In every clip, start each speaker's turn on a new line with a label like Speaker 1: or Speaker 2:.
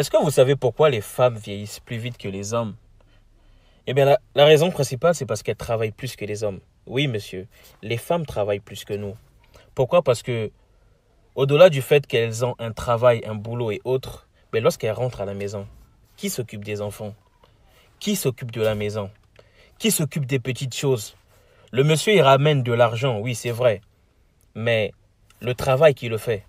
Speaker 1: Est-ce que vous savez pourquoi les femmes vieillissent plus vite que les hommes? Eh bien, la raison principale, c'est parce qu'elles travaillent plus que les hommes. Oui, monsieur, les femmes travaillent plus que nous. Pourquoi? Parce que, au-delà du fait qu'elles ont un travail, un boulot et autres, mais lorsqu'elles rentrent à la maison, qui s'occupe des enfants? Qui s'occupe de la maison? Qui s'occupe des petites choses? Le monsieur, il ramène de l'argent, oui, c'est vrai. Mais le travail qui le fait.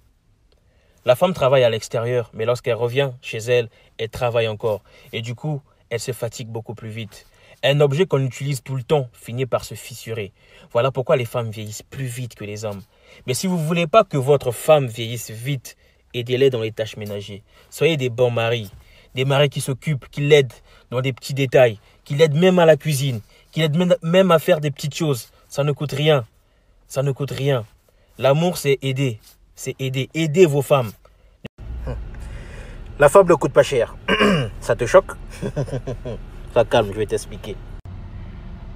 Speaker 1: La femme travaille à l'extérieur, mais lorsqu'elle revient chez elle, elle travaille encore. Et du coup, elle se fatigue beaucoup plus vite. Un objet qu'on utilise tout le temps finit par se fissurer. Voilà pourquoi les femmes vieillissent plus vite que les hommes. Mais si vous ne voulez pas que votre femme vieillisse vite, aidez-les dans les tâches ménagères. Soyez des bons maris. Des maris qui s'occupent, qui l'aident dans des petits détails, qui l'aident même à la cuisine, qui l'aident même à faire des petites choses. Ça ne coûte rien. Ça ne coûte rien. L'amour, c'est aider. C'est aider. Aidez vos femmes. La femme ne coûte pas cher. Ça te choque? Sois calme, je vais t'expliquer.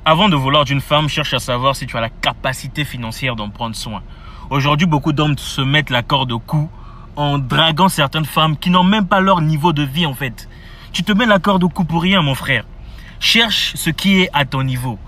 Speaker 1: Avant de vouloir d'une femme, cherche à savoir si tu as la capacité financière d'en prendre soin. Aujourd'hui, beaucoup d'hommes se mettent la corde au cou en draguant certaines femmes qui n'ont même pas leur niveau de vie en fait. Tu te mets la corde au cou pour rien, mon frère. Cherche ce qui est à ton niveau.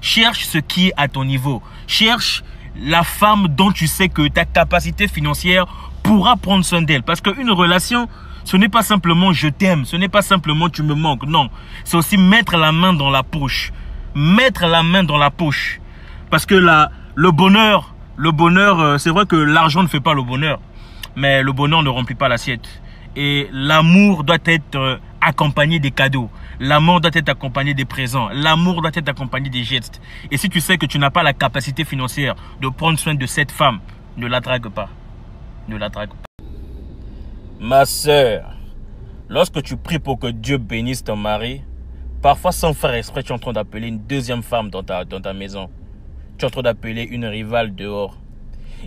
Speaker 1: Cherche ce qui est à ton niveau. Cherche la femme dont tu sais que ta capacité financière pourra prendre soin d'elle. Parce qu'une relation, ce n'est pas simplement je t'aime, ce n'est pas simplement tu me manques. Non, c'est aussi mettre la main dans la poche. Mettre la main dans la poche. Parce que le bonheur, c'est vrai que l'argent ne fait pas le bonheur. Mais le bonheur ne remplit pas l'assiette. Et l'amour doit être accompagné des cadeaux. L'amour doit être accompagné des présents. L'amour doit être accompagné des gestes. Et si tu sais que tu n'as pas la capacité financière de prendre soin de cette femme, ne la drague pas. Ne la drague pas. Ma sœur, lorsque tu pries pour que Dieu bénisse ton mari, parfois sans faire exprès, tu es en train d'appeler une deuxième femme dans ta maison. Tu es en train d'appeler une rivale dehors.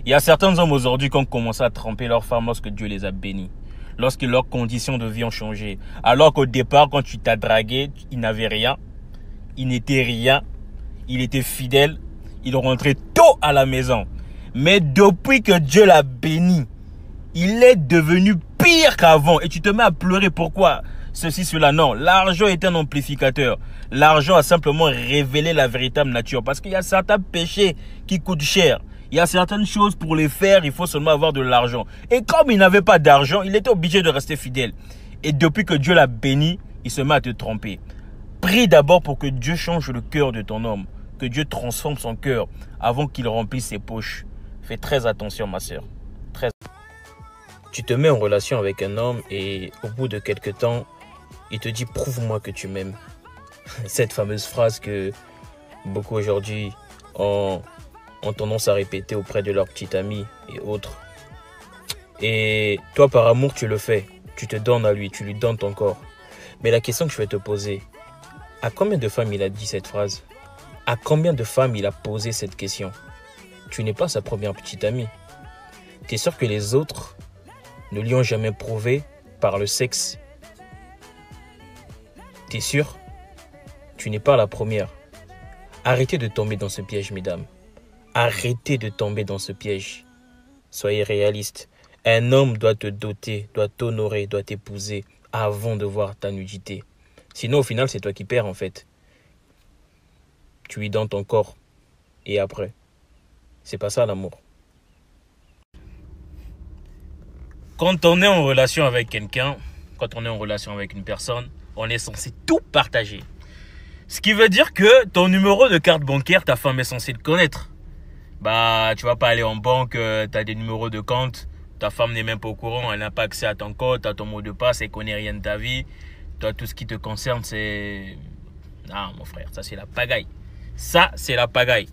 Speaker 1: Il y a certains hommes aujourd'hui qui ont commencé à tromper leurs femmes lorsque Dieu les a bénis. Lorsque leurs conditions de vie ont changé. Alors qu'au départ, quand tu t'as dragué, il n'avait rien. Il n'était rien. Il était fidèle. Il rentrait tôt à la maison. Mais depuis que Dieu l'a béni, il est devenu pire qu'avant. Et tu te mets à pleurer. Pourquoi? Ceci, cela. Non, l'argent est un amplificateur. L'argent a simplement révélé la véritable nature. Parce qu'il y a certains péchés qui coûtent cher. Il y a certaines choses pour les faire, il faut seulement avoir de l'argent. Et comme il n'avait pas d'argent, il était obligé de rester fidèle. Et depuis que Dieu l'a béni, il se met à te tromper. Prie d'abord pour que Dieu change le cœur de ton homme. Que Dieu transforme son cœur avant qu'il remplisse ses poches. Fais très attention, ma sœur. Tu te mets en relation avec un homme et au bout de quelques temps, il te dit « Prouve-moi que tu m'aimes ». Cette fameuse phrase que beaucoup aujourd'hui ont tendance à répéter auprès de leurs petits amis et autres. Et toi, par amour, tu le fais. Tu te donnes à lui, tu lui donnes ton corps. Mais la question que je vais te poser, à combien de femmes il a dit cette phrase? À combien de femmes il a posé cette question? Tu n'es pas sa première petite amie. Tu es sûr que les autres ne lui ont jamais prouvé par le sexe? Tu es sûr? Tu n'es pas la première. Arrêtez de tomber dans ce piège, mesdames. Arrêtez de tomber dans ce piège. Soyez réaliste. Un homme doit te doter, doit t'honorer, doit t'épouser avant de voir ta nudité. Sinon, au final, c'est toi qui perds en fait. Tu lui donnes ton corps. Et après, c'est pas ça l'amour. Quand on est en relation avec quelqu'un, quand on est en relation avec une personne, on est censé tout partager. Ce qui veut dire que ton numéro de carte bancaire, ta femme est censée le connaître. Bah, tu vas pas aller en banque, tu as des numéros de compte, ta femme n'est même pas au courant, elle n'a pas accès à ton code, à ton mot de passe, elle connaît rien de ta vie. Toi, tout ce qui te concerne, c'est... Non, mon frère, ça c'est la pagaille. Ça, c'est la pagaille.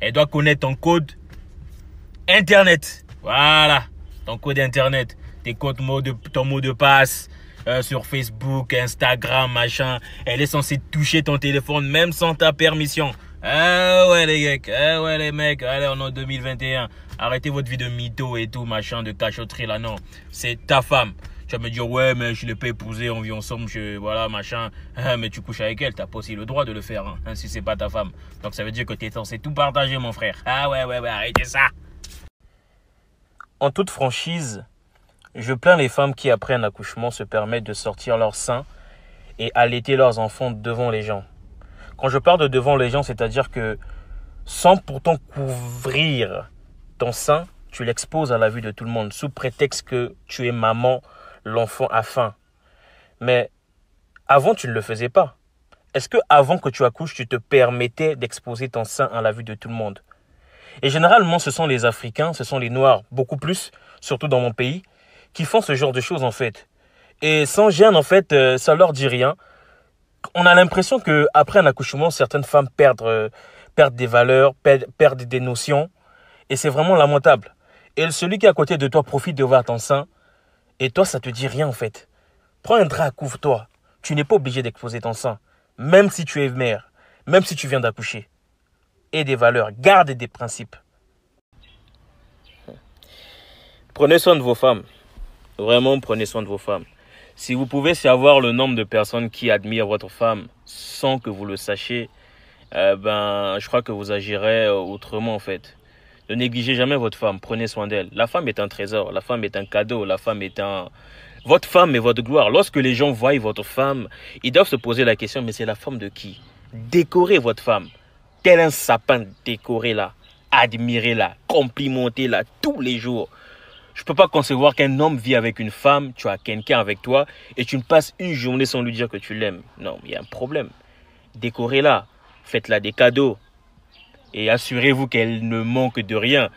Speaker 1: Elle doit connaître ton code Internet. Voilà, ton code Internet, ton mot de passe sur Facebook, Instagram, machin. Elle est censée toucher ton téléphone même sans ta permission. Ah ouais les gars, ah ouais les mecs, allez on est en 2021. Arrêtez votre vie de mytho et tout, machin, de cachotterie là, non. C'est ta femme. Tu vas me dire, ouais, mais je l'ai pas épousée, on vit ensemble, voilà, machin. Ah, mais tu couches avec elle, t'as pas aussi le droit de le faire, hein, si c'est pas ta femme. Donc ça veut dire que t'es censé tout partager, mon frère. Ah ouais, arrêtez ça. En toute franchise, Je plains les femmes qui, après un accouchement, se permettent de sortir leur sein et allaiter leurs enfants devant les gens. Quand je parle de devant les gens, c'est-à-dire que sans pourtant couvrir ton sein, tu l'exposes à la vue de tout le monde, sous prétexte que tu es maman, l'enfant a faim. Mais avant, tu ne le faisais pas. Est-ce que avant que tu accouches, tu te permettais d'exposer ton sein à la vue de tout le monde? Et généralement, ce sont les Africains, ce sont les Noirs, beaucoup plus, surtout dans mon pays, qui font ce genre de choses en fait. Et sans gêne, en fait, ça leur dit rien. On a l'impression qu'après un accouchement, certaines femmes perdent des valeurs, perdent des notions. Et c'est vraiment lamentable. Et celui qui est à côté de toi profite de voir ton sein. Et toi, ça te dit rien en fait. Prends un drap, couvre-toi. Tu n'es pas obligé d'exposer ton sein. Même si tu es mère. Même si tu viens d'accoucher. Et des valeurs. Garde des principes. Prenez soin de vos femmes. Vraiment, prenez soin de vos femmes. Si vous pouvez savoir le nombre de personnes qui admirent votre femme sans que vous le sachiez, je crois que vous agirez autrement en fait. Ne négligez jamais votre femme, prenez soin d'elle. La femme est un trésor, la femme est un cadeau, la femme est un... Votre femme est votre gloire. Lorsque les gens voient votre femme, ils doivent se poser la question, mais c'est la femme de qui? Décorez votre femme. Tel un sapin, décorez-la, admirez-la, complimentez-la tous les jours. Je ne peux pas concevoir qu'un homme vit avec une femme, tu as quelqu'un avec toi, et tu ne passes une journée sans lui dire que tu l'aimes. Non, il y a un problème. Décorez-la, faites-la des cadeaux, et assurez-vous qu'elle ne manque de rien.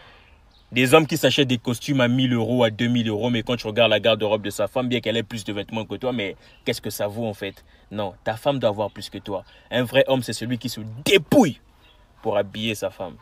Speaker 1: Des hommes qui s'achètent des costumes à 1000 euros, à 2000 euros, mais quand tu regardes la garde-robe de sa femme, bien qu'elle ait plus de vêtements que toi, mais qu'est-ce que ça vaut en fait? Non, ta femme doit avoir plus que toi. Un vrai homme, c'est celui qui se dépouille pour habiller sa femme.